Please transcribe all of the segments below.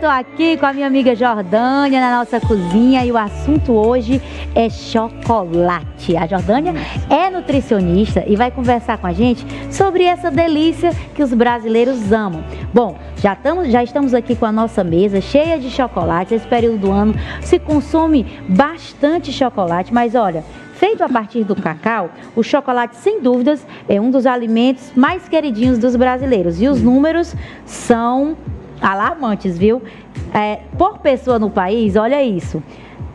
tô aqui com a minha amiga Jordânia na nossa cozinha e o assunto hoje é chocolate. A Jordânia é nutricionista e vai conversar com a gente sobre essa delícia que os brasileiros amam. Bom, já estamos aqui com a nossa mesa cheia de chocolate. Esse período do ano se consome bastante chocolate, mas olha, feito a partir do cacau, o chocolate, sem dúvidas, é um dos alimentos mais queridinhos dos brasileiros. E os números são alarmantes, viu? Por pessoa no país, olha isso,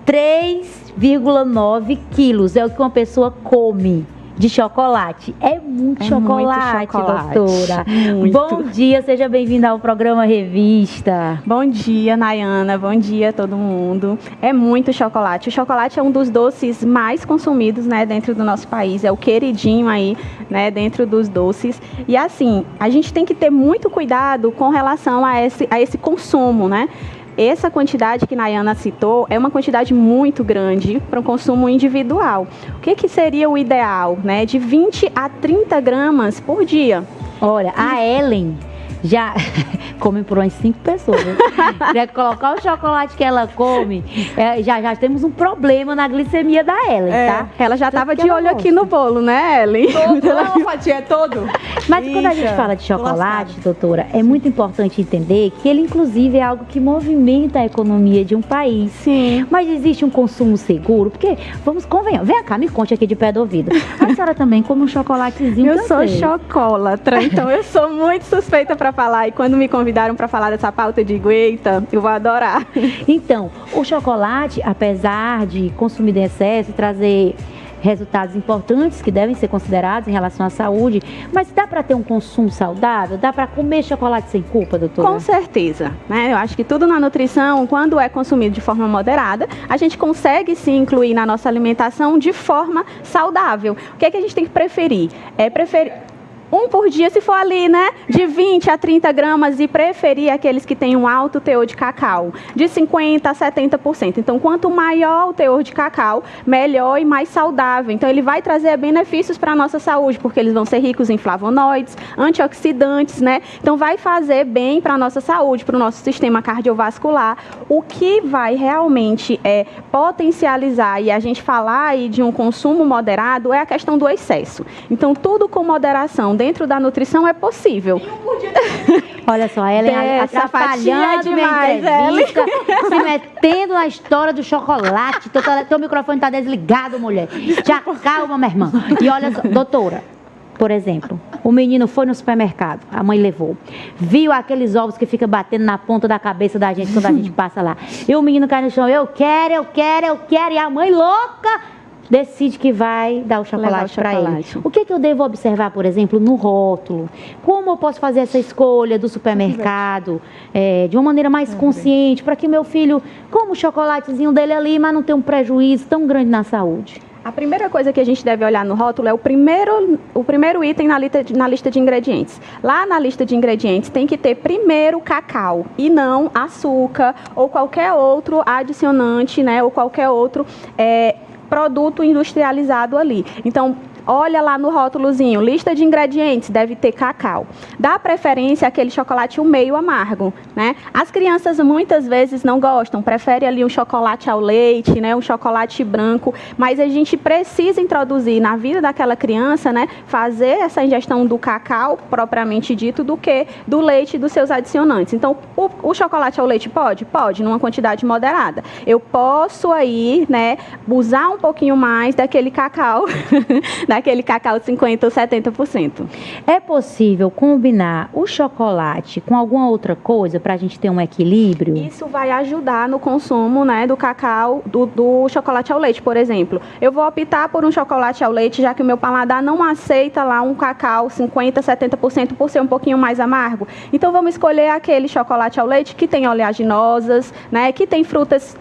3,9 quilos é o que uma pessoa come de chocolate. É muito chocolate, doutora. Muito. Bom dia, seja bem-vinda ao programa Revista. Bom dia, Nayana. Bom dia a todo mundo. É muito chocolate. O chocolate é um dos doces mais consumidos, né, dentro do nosso país. É o queridinho aí, né, dentro dos doces. E assim, a gente tem que ter muito cuidado com relação a esse consumo, né? Essa quantidade que Nayana citou é uma quantidade muito grande para o consumo individual. O que seria o ideal, né? De 20 a 30 gramas por dia. Olha, a Ellen já come por umas 5 pessoas. Né? Colocar o chocolate que ela come, já temos um problema na glicemia da Ellen, tá? Ela já estava de olho aqui no bolo, né, Ellen? Todo, uma fatia é todo. Mas quando a gente fala de chocolate, doutora, é muito importante entender que ele, inclusive, é algo que movimenta a economia de um país. Sim. Mas existe um consumo seguro? Porque, convenhamos, vem cá, me conte aqui de pé do ouvido. A senhora também come um chocolatezinho? Eu sou chocolatra, então eu sou muito suspeita para falar, e quando me convidaram para falar dessa pauta, eu digo, eita, eu vou adorar. Então, o chocolate, apesar de consumir em excesso e trazer resultados importantes que devem ser considerados em relação à saúde, mas dá para ter um consumo saudável? Dá para comer chocolate sem culpa, doutora? Com certeza, né? Eu acho que tudo na nutrição, quando é consumido de forma moderada, a gente consegue sim incluir na nossa alimentação de forma saudável. O que é que a gente tem que preferir? Preferir um por dia, se for ali, né, de 20 a 30 gramas, e preferir aqueles que têm um alto teor de cacau, de 50% a 70%. Então, quanto maior o teor de cacau, melhor e mais saudável. Então, ele vai trazer benefícios para a nossa saúde, porque eles vão ser ricos em flavonoides, antioxidantes, né? Então, vai fazer bem para a nossa saúde, para o nosso sistema cardiovascular. O que vai realmente potencializar e a gente falar aí de um consumo moderado é a questão do excesso. Então, tudo com moderação dentro da nutrição é possível. Olha só, ela é atrapalhando demais, entrevista, se metendo na história do chocolate. Teu microfone está desligado, mulher. Já calma, minha irmã. E olha só, doutora, por exemplo, o menino foi no supermercado, a mãe levou, viu aqueles ovos que fica batendo na ponta da cabeça da gente quando a gente passa lá. E o menino cai no chão, eu quero, e a mãe louca decide que vai dar o chocolate para ele. O que eu devo observar, por exemplo, no rótulo? Como eu posso fazer essa escolha do supermercado de uma maneira mais consciente, para que meu filho coma o chocolatezinho dele ali, mas não tenha um prejuízo tão grande na saúde? A primeira coisa que a gente deve olhar no rótulo é o primeiro item na lista de ingredientes. Lá na lista de ingredientes tem que ter primeiro cacau e não açúcar ou qualquer outro adicionante, né, ou qualquer outro produto industrializado ali. Então, olha lá no rótulozinho, lista de ingredientes, deve ter cacau. Dá preferência àquele chocolate meio amargo, né? As crianças muitas vezes não gostam, preferem ali um chocolate ao leite, né? Um chocolate branco, mas a gente precisa introduzir na vida daquela criança, né? Fazer essa ingestão do cacau, propriamente dito, do que do leite e dos seus adicionantes. Então, o chocolate ao leite pode? Pode, numa quantidade moderada. Eu posso aí, né, usar um pouquinho mais daquele cacau, daquele cacau 50% ou 70%. É possível combinar o chocolate com alguma outra coisa para a gente ter um equilíbrio? Isso vai ajudar no consumo, né, do cacau, do chocolate ao leite, por exemplo. Eu vou optar por um chocolate ao leite, já que o meu paladar não aceita lá um cacau 50%, 70% por ser um pouquinho mais amargo. Então, vamos escolher aquele chocolate ao leite que tem oleaginosas, né, que tem frutas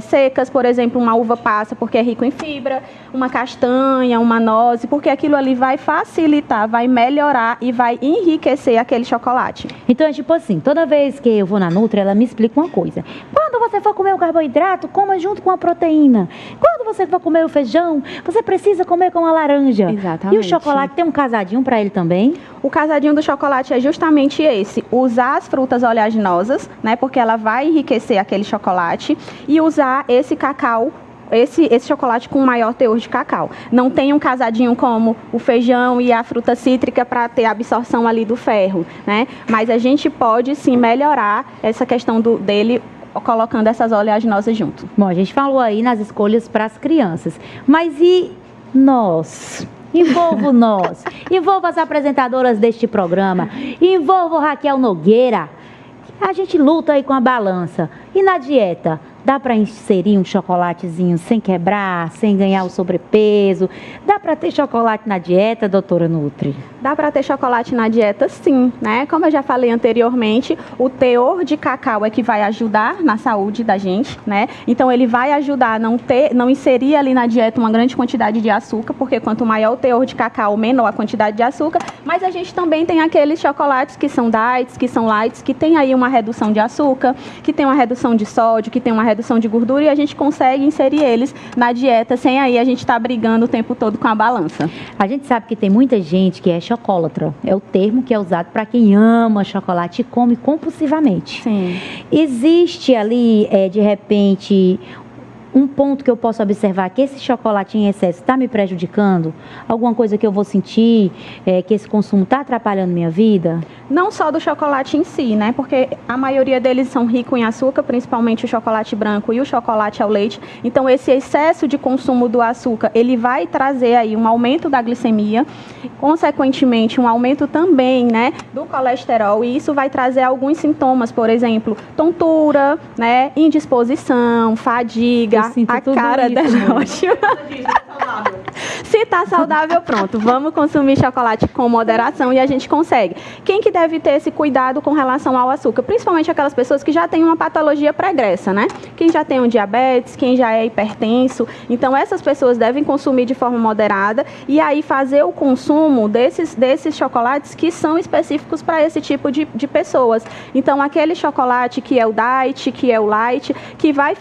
secas, por exemplo, uma uva passa, porque é rico em fibra, uma castanha, uma noz, porque aquilo ali vai facilitar, vai melhorar e vai enriquecer aquele chocolate. Então é tipo assim, toda vez que eu vou na Nutri, ela me explica uma coisa. Quando você for comer o carboidrato, coma junto com a proteína. Quando você for comer o feijão, você precisa comer com a laranja. Exatamente. E o chocolate tem um casadinho para ele também? O casadinho do chocolate é justamente esse, usar as frutas oleaginosas, né, porque ela vai enriquecer aquele chocolate, e usar esse cacau, esse chocolate com maior teor de cacau. Não tem um casadinho como o feijão e a fruta cítrica para ter a absorção ali do ferro, né? Mas a gente pode sim melhorar essa questão dele colocando essas oleaginosas junto. Bom, a gente falou aí nas escolhas para as crianças, mas e nós? Envolvo nós, envolvo as apresentadoras deste programa, envolvo Raquel Nogueira. A gente luta aí com a balança. E na dieta? Dá para inserir um chocolatezinho sem quebrar, sem ganhar o sobrepeso? Dá para ter chocolate na dieta, doutora Nutri? Dá para ter chocolate na dieta, sim, né? Como eu já falei anteriormente, o teor de cacau é que vai ajudar na saúde da gente, né? Então ele vai ajudar a não inserir ali na dieta uma grande quantidade de açúcar, porque quanto maior o teor de cacau, menor a quantidade de açúcar. Mas a gente também tem aqueles chocolates que são diets, que são lights, que tem aí uma redução de açúcar, que tem uma redução de sódio, que tem uma redução de gordura, e a gente consegue inserir eles na dieta sem aí a gente estar brigando o tempo todo com a balança. A gente sabe que tem muita gente que é chocolatra. É o termo que é usado para quem ama chocolate e come compulsivamente. Sim. Existe ali, de repente, um ponto que eu posso observar que esse chocolate em excesso está me prejudicando? Alguma coisa que eu vou sentir, que esse consumo está atrapalhando minha vida? Não só do chocolate em si, né? Porque a maioria deles são ricos em açúcar, principalmente o chocolate branco e o chocolate ao leite. Então, esse excesso de consumo do açúcar, ele vai trazer aí um aumento da glicemia, consequentemente, um aumento também, né, do colesterol, e isso vai trazer alguns sintomas, por exemplo, tontura, né, indisposição, fadiga, a cara da ótima. Se tá saudável, pronto, vamos consumir chocolate com moderação e a gente consegue. Quem que deve ter esse cuidado com relação ao açúcar? Principalmente aquelas pessoas que já têm uma patologia pregressa, né? Quem já tem um diabetes, quem já é hipertenso. Então, essas pessoas devem consumir de forma moderada e aí fazer o consumo desses chocolates que são específicos para esse tipo de pessoas. Então, aquele chocolate que é o diet, que é o light, que vai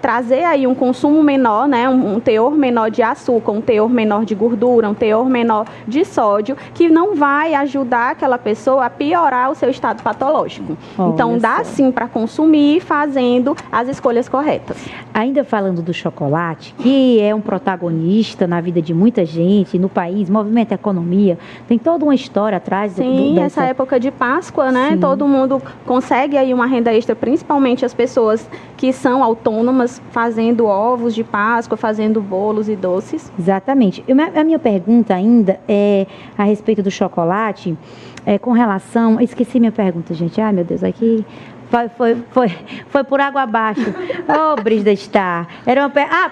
trazer aí um consumo menor, né? Um teor menor de açúcar, um teor menor de gordura, um teor menor de sódio, que não vai ajudar aquela pessoa a piorar o seu estado patológico. Então, dá sim para consumir fazendo as escolhas corretas. Ainda falando do chocolate, que é um protagonista na vida de muita gente, no país, movimenta a economia, tem toda uma história atrás. Sim, essa época de Páscoa, né? Sim. Todo mundo consegue aí uma renda extra, principalmente as pessoas que são autônomas, fazendo ovos de Páscoa, fazendo bolos e doces. Exatamente. A minha pergunta ainda é a respeito do chocolate, com relação... Esqueci minha pergunta, gente. Ai, meu Deus, aqui... Foi por água abaixo. Brígida Star.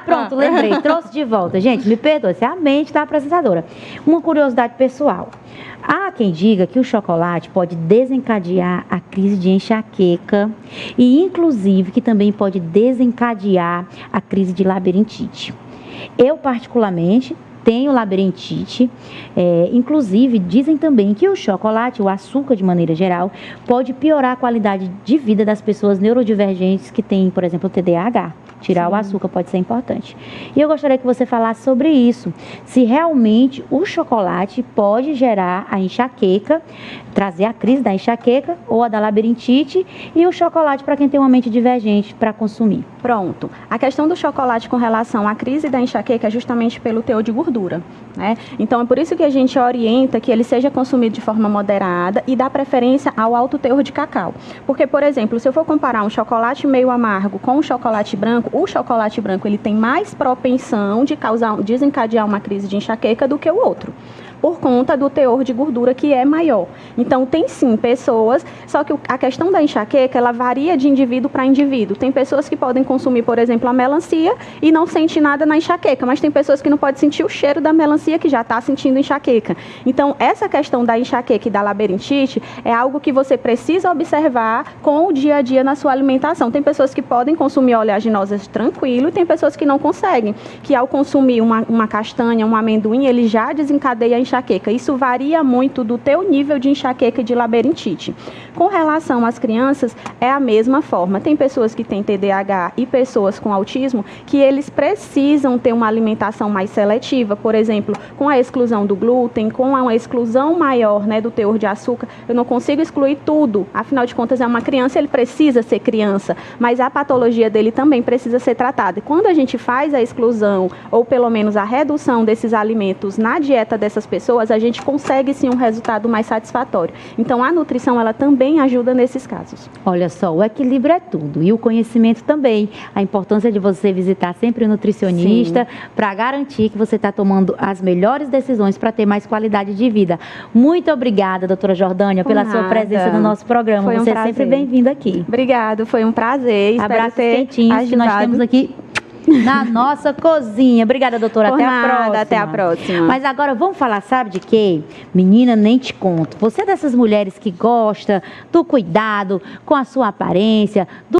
Pronto, lembrei. Trouxe de volta. Gente, me perdoe, essa é a mente da apresentadora. Uma curiosidade pessoal. Há quem diga que o chocolate pode desencadear a crise de enxaqueca e, inclusive, que também pode desencadear a crise de labirintite. Eu, particularmente, tenho labirintite, inclusive dizem também que o chocolate, o açúcar de maneira geral, pode piorar a qualidade de vida das pessoas neurodivergentes que têm, por exemplo, o TDAH. Tirar Sim. o açúcar pode ser importante. E eu gostaria que você falasse sobre isso, se realmente o chocolate pode gerar a enxaqueca, trazer a crise da enxaqueca ou a da labirintite, e o chocolate para quem tem uma mente divergente para consumir. Pronto. A questão do chocolate com relação à crise da enxaqueca é justamente pelo teor de gordura, né? Então, é por isso que a gente orienta que ele seja consumido de forma moderada e dá preferência ao alto teor de cacau. Porque, por exemplo, se eu for comparar um chocolate meio amargo com um chocolate branco, o chocolate branco ele tem mais propensão de desencadear uma crise de enxaqueca do que o outro, por conta do teor de gordura que é maior. Então, tem sim pessoas, só que a questão da enxaqueca, ela varia de indivíduo para indivíduo. Tem pessoas que podem consumir, por exemplo, a melancia e não sente nada na enxaqueca, mas tem pessoas que não podem sentir o cheiro da melancia que já está sentindo enxaqueca. Então, essa questão da enxaqueca e da labirintite é algo que você precisa observar com o dia a dia na sua alimentação. Tem pessoas que podem consumir oleaginosas tranquilo e tem pessoas que não conseguem, que ao consumir uma castanha, um amendoim, ele já desencadeia a enxaqueca. Isso varia muito do teu nível de enxaqueca e de labirintite. Com relação às crianças, é a mesma forma. Tem pessoas que têm TDAH e pessoas com autismo que eles precisam ter uma alimentação mais seletiva, por exemplo, com a exclusão do glúten, com a exclusão maior, né, do teor de açúcar. Eu não consigo excluir tudo. Afinal de contas, é uma criança, ele precisa ser criança, mas a patologia dele também precisa ser tratada. E quando a gente faz a exclusão, ou pelo menos a redução desses alimentos na dieta dessas pessoas, a gente consegue sim um resultado mais satisfatório. Então, a nutrição, ela também ajuda nesses casos. Olha só, o equilíbrio é tudo e o conhecimento também. A importância de você visitar sempre o nutricionista para garantir que você está tomando as melhores decisões para ter mais qualidade de vida. Muito obrigada, doutora Jordânia, pela sua presença no nosso programa. Foi um você é prazer. sempre bem-vinda aqui. Obrigado, foi um prazer. Abraços quentinhos que nós temos aqui na nossa cozinha. Obrigada, doutora. Até a próxima. Até a próxima. Mas agora vamos falar, sabe de quê? Menina, nem te conto. Você é dessas mulheres que gosta do cuidado com a sua aparência, do